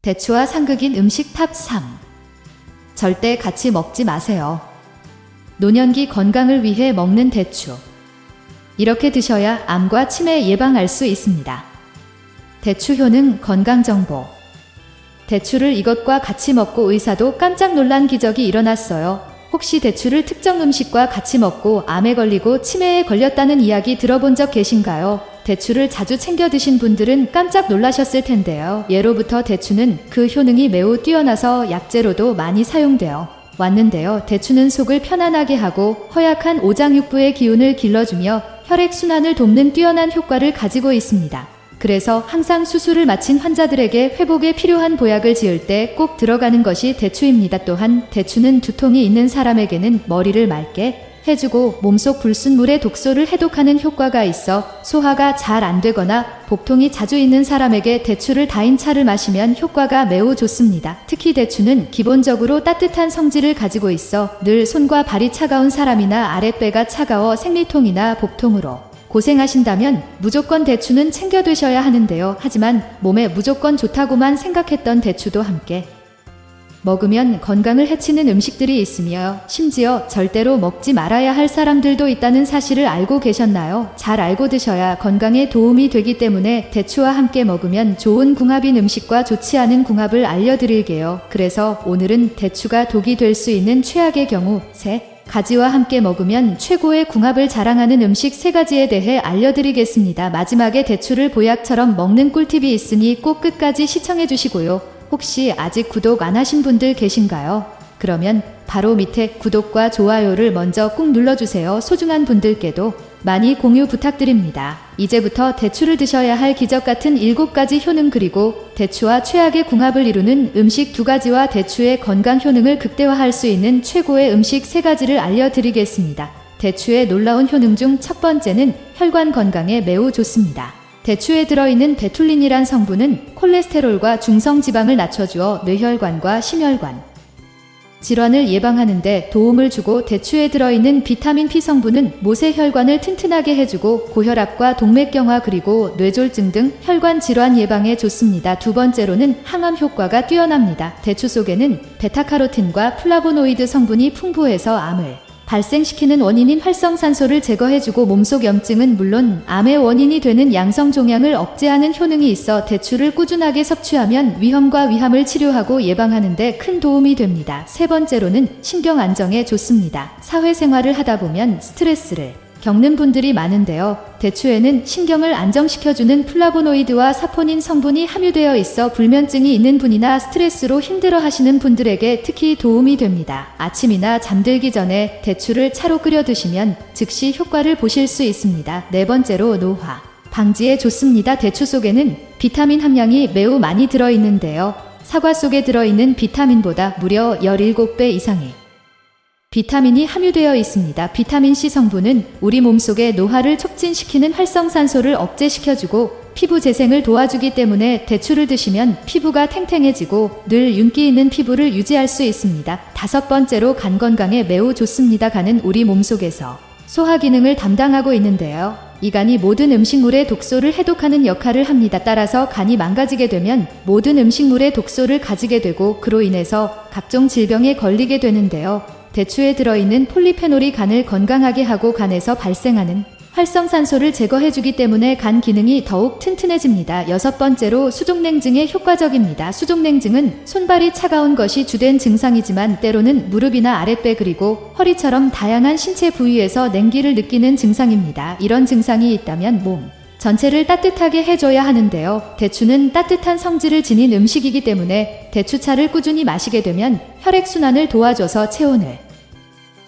대추와 상극인 음식 탑 3. 절대 같이 먹지 마세요. 노년기 건강을 위해 먹는 대추. 이렇게 드셔야 암과 치매 예방할 수 있습니다. 대추 효능 건강정보. 대추를 이것과 같이 먹고 의사도 깜짝 놀란 기적이 일어났어요. 혹시 대추를 특정 음식과 같이 먹고 암에 걸리고 치매에 걸렸다는 이야기 들어본 적 계신가요? 대추를 자주 챙겨 드신 분들은 깜짝 놀라셨을 텐데요. 예로부터 대추는 그 효능이 매우 뛰어나서 약재로도 많이 사용되어 왔는데요. 대추는 속을 편안하게 하고 허약한 오장육부의 기운을 길러주며 혈액순환을 돕는 뛰어난 효과를 가지고 있습니다. 그래서 항상 수술을 마친 환자들에게 회복에 필요한 보약을 지을 때 꼭 들어가는 것이 대추입니다. 또한 대추는 두통이 있는 사람에게는 머리를 맑게 해주고 몸속 불순물의 독소를 해독하는 효과가 있어 소화가 잘 안 되거나 복통이 자주 있는 사람에게 대추를 다인 차를 마시면 효과가 매우 좋습니다. 특히 대추는 기본적으로 따뜻한 성질을 가지고 있어 늘 손과 발이 차가운 사람이나 아랫배가 차가워 생리통이나 복통으로 고생하신다면 무조건 대추는 챙겨 드셔야 하는데요. 하지만 몸에 무조건 좋다고만 생각했던 대추도 함께 먹으면 건강을 해치는 음식들이 있으며 심지어 절대로 먹지 말아야 할 사람들도 있다는 사실을 알고 계셨나요? 잘 알고 드셔야 건강에 도움이 되기 때문에 대추와 함께 먹으면 좋은 궁합인 음식과 좋지 않은 궁합을 알려드릴게요. 그래서 오늘은 대추가 독이 될 수 있는 최악의 경우 3가지와 함께 먹으면 최고의 궁합을 자랑하는 음식 3가지에 대해 알려드리겠습니다. 마지막에 대추를 보약처럼 먹는 꿀팁이 있으니 꼭 끝까지 시청해 주시고요. 혹시 아직 구독 안 하신 분들 계신가요? 그러면 바로 밑에 구독과 좋아요를 먼저 꾹 눌러주세요. 소중한 분들께도 많이 공유 부탁드립니다. 이제부터 대추를 드셔야 할 기적같은 7가지 효능 그리고 대추와 최악의 궁합을 이루는 음식 2가지와 대추의 건강 효능을 극대화할 수 있는 최고의 음식 3가지를 알려드리겠습니다. 대추의 놀라운 효능 중 첫 번째는 혈관 건강에 매우 좋습니다. 대추에 들어있는 베툴린이란 성분은 콜레스테롤과 중성지방을 낮춰주어 뇌혈관과 심혈관 질환을 예방하는 데 도움을 주고 대추에 들어있는 비타민 P 성분은 모세혈관을 튼튼하게 해주고 고혈압과 동맥경화 그리고 뇌졸중 등 혈관 질환 예방에 좋습니다. 두 번째로는 항암 효과가 뛰어납니다. 대추 속에는 베타카로틴과 플라보노이드 성분이 풍부해서 암을 발생시키는 원인인 활성산소를 제거해주고 몸속 염증은 물론 암의 원인이 되는 양성종양을 억제하는 효능이 있어 대추를 꾸준하게 섭취하면 위험과 위암을 치료하고 예방하는 데 큰 도움이 됩니다. 세 번째로는 신경 안정에 좋습니다. 사회생활을 하다 보면 스트레스를 겪는 분들이 많은데요. 대추에는 신경을 안정시켜주는 플라보노이드와 사포닌 성분이 함유되어 있어 불면증이 있는 분이나 스트레스로 힘들어 하시는 분들에게 특히 도움이 됩니다. 아침이나 잠들기 전에 대추를 차로 끓여 드시면 즉시 효과를 보실 수 있습니다. 네 번째로 노화 방지에 좋습니다. 대추 속에는 비타민 함량이 매우 많이 들어있는데요. 사과 속에 들어있는 비타민보다 무려 17배 이상의 비타민이 함유되어 있습니다. 비타민C 성분은 우리 몸속의 노화를 촉진시키는 활성산소를 억제시켜주고 피부 재생을 도와주기 때문에 대추를 드시면 피부가 탱탱해지고 늘 윤기 있는 피부를 유지할 수 있습니다. 다섯 번째로 간 건강에 매우 좋습니다. 간은 우리 몸속에서 소화 기능을 담당하고 있는데요. 이 간이 모든 음식물의 독소를 해독하는 역할을 합니다. 따라서 간이 망가지게 되면 모든 음식물의 독소를 가지게 되고 그로 인해서 각종 질병에 걸리게 되는데요. 대추에 들어있는 폴리페놀이 간을 건강하게 하고 간에서 발생하는 활성산소를 제거해주기 때문에 간 기능이 더욱 튼튼해집니다. 여섯 번째로 수족냉증에 효과적입니다. 수족냉증은 손발이 차가운 것이 주된 증상이지만 때로는 무릎이나 아랫배 그리고 허리처럼 다양한 신체 부위에서 냉기를 느끼는 증상입니다. 이런 증상이 있다면 몸 전체를 따뜻하게 해줘야 하는데요. 대추는 따뜻한 성질을 지닌 음식이기 때문에 대추차를 꾸준히 마시게 되면 혈액순환을 도와줘서 체온을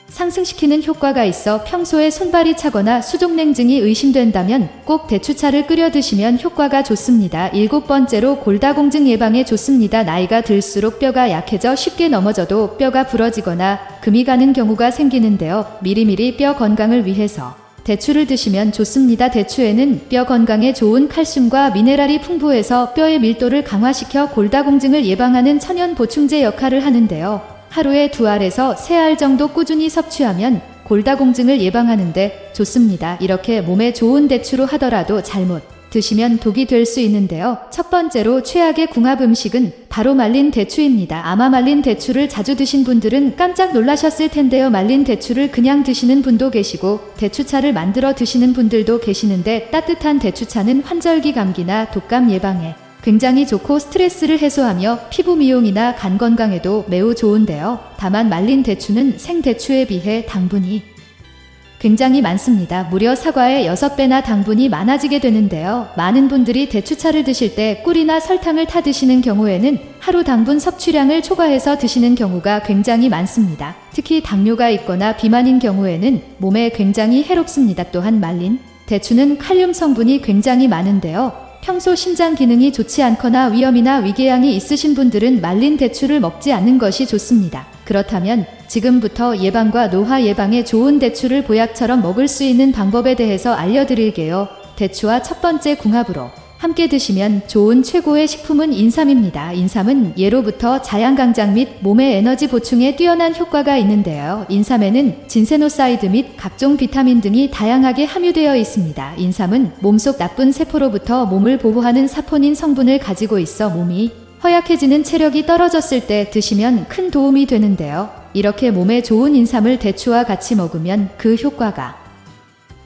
상승시키는 효과가 있어 평소에 손발이 차거나 수족냉증이 의심된다면 꼭 대추차를 끓여 드시면 효과가 좋습니다. 7번째로 골다공증 예방에 좋습니다. 나이가 들수록 뼈가 약해져 쉽게 넘어져도 뼈가 부러지거나 금이 가는 경우가 생기는데요. 미리미리 뼈 건강을 위해서 대추를 드시면 좋습니다. 대추에는 뼈 건강에 좋은 칼슘과 미네랄이 풍부해서 뼈의 밀도를 강화시켜 골다공증을 예방하는 천연 보충제 역할을 하는데요. 하루에 2알에서 3알 정도 꾸준히 섭취하면 골다공증을 예방하는데 좋습니다. 이렇게 몸에 좋은 대추로 하더라도 잘못 드시면 독이 될 수 있는데요. 첫 번째로 최악의 궁합 음식은 바로 말린 대추입니다. 아마 말린 대추를 자주 드신 분들은 깜짝 놀라셨을 텐데요. 말린 대추를 그냥 드시는 분도 계시고 대추차를 만들어 드시는 분들도 계시는데 따뜻한 대추차는 환절기 감기나 독감 예방에 굉장히 좋고 스트레스를 해소하며 피부 미용이나 간 건강에도 매우 좋은데요. 다만 말린 대추는 생대추에 비해 당분이 굉장히 많습니다. 무려 사과의 6배나 당분이 많아지게 되는데요. 많은 분들이 대추차를 드실 때 꿀이나 설탕을 타 드시는 경우에는 하루 당분 섭취량을 초과해서 드시는 경우가 굉장히 많습니다. 특히 당뇨가 있거나 비만인 경우에는 몸에 굉장히 해롭습니다. 또한 말린 대추는 칼륨 성분이 굉장히 많은데요. 평소 심장 기능이 좋지 않거나 위염이나 위궤양이 있으신 분들은 말린 대추를 먹지 않는 것이 좋습니다. 그렇다면 지금부터 예방과 노화 예방에 좋은 대추를 보약처럼 먹을 수 있는 방법에 대해서 알려드릴게요. 대추와 첫 번째 궁합으로 함께 드시면 좋은 최고의 식품은 인삼입니다. 인삼은 예로부터 자양강장 및 몸의 에너지 보충에 뛰어난 효과가 있는데요. 인삼에는 진세노사이드 및 각종 비타민 등이 다양하게 함유되어 있습니다. 인삼은 몸속 나쁜 세포로부터 몸을 보호하는 사포닌 성분을 가지고 있어 몸이 허약해지는 체력이 떨어졌을 때 드시면 큰 도움이 되는데요. 이렇게 몸에 좋은 인삼을 대추와 같이 먹으면 그 효과가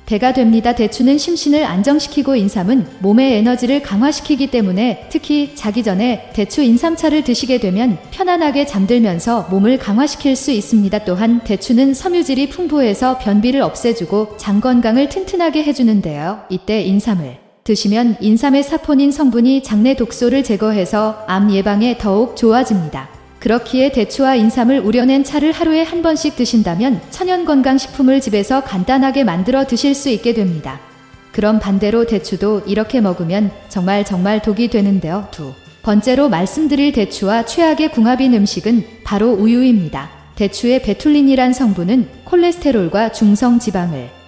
배가 됩니다. 대추는 심신을 안정시키고 인삼은 몸의 에너지를 강화시키기 때문에 특히 자기 전에 대추 인삼차를 드시게 되면 편안하게 잠들면서 몸을 강화시킬 수 있습니다. 또한 대추는 섬유질이 풍부해서 변비를 없애주고 장 건강을 튼튼하게 해주는데요. 이때 인삼을 드시면 인삼의 사포닌 성분이 장내 독소를 제거해서 암 예방에 더욱 좋아집니다. 그렇기에 대추와 인삼을 우려낸 차를 하루에 한 번씩 드신다면 천연건강식품을 집에서 간단하게 만들어 드실 수 있게 됩니다. 그럼 반대로 대추도 이렇게 먹으면 정말 독이 되는데요. 두 번째로 말씀드릴 대추와 최악의 궁합인 음식은 바로 우유입니다. 대추의 베툴린이란 성분은 콜레스테롤과 중성 지방을